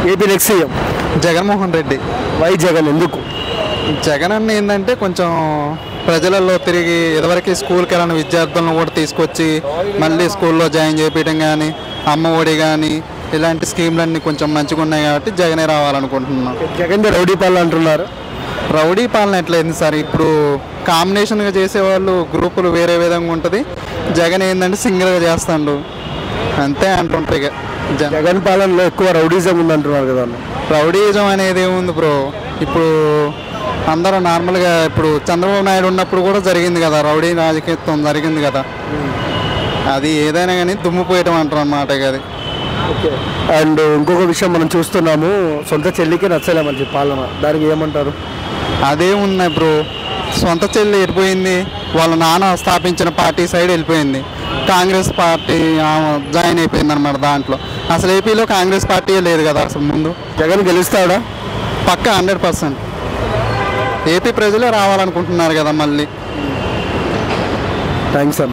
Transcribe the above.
AP next CM Jaganmohan Reddy. Why Jagan ఎందుకు? జగన్ అన్న ఏంటంటే కొంచెం ప్రజలలో తిరిగి ఇదివరకు స్కూల్కి వెళ్ళిన విద్యార్థులను కూడా తీసుకొచ్చి మళ్ళీ స్కూల్లో జాయిన్ చేయించడం కానీ, అమ్మ ఒడి కానీ ఇలాంటి స్కీమ్లన్నీ కొంచెం మంచిగా ఉన్నాయి కాబట్టి జగనే రావాలనుకుంటున్నాం. జగన్ రౌడీ పాలన అంటున్నారు. రౌడీ పాలన ఎట్లయింది సార్? ఇప్పుడు కాంబినేషన్గా చేసేవాళ్ళు గ్రూపులు వేరే విధంగా ఉంటుంది. జగన్ ఏంటంటే సింగిల్గా చేస్తాడు అంతే అంటుంటాయి. ఇక జగన్ పాలనలో ఎక్కువ రౌడీజం ఉంది అంటున్నారు కదా. రౌడీజం అనేది ఏముంది బ్రో? ఇప్పుడు అందరూ నార్మల్గా ఇప్పుడు చంద్రబాబు నాయుడు ఉన్నప్పుడు కూడా జరిగింది కదా, రౌడీ రాజకీయం జరిగింది కదా. అది ఏదైనా కానీ దుమ్ముపోయటం అంటారు అన్నమాట. అది ఓకే. అండ్ ఇంకొక విషయం మనం చూస్తున్నాము, సొంత చెల్లికి నచ్చలేమని పాలన, దానికి ఏమంటారు? అదేముంది బ్రో, సొంత చెల్లి వెళ్ళిపోయింది, వాళ్ళ నాన్న స్థాపించిన పార్టీ సైడ్ వెళ్ళిపోయింది, కాంగ్రెస్ పార్టీ జాయిన్ అయిపోయింది అనమాట. దాంట్లో అసలు ఏపీలో కాంగ్రెస్ పార్టీయే లేదు కదా అసలు ముందు. జగన్ గెలుస్తాడా? పక్కా 100%. ఏపీ ప్రజలే రావాలనుకుంటున్నారు కదా మళ్ళీ. థ్యాంక్స్ అన్న.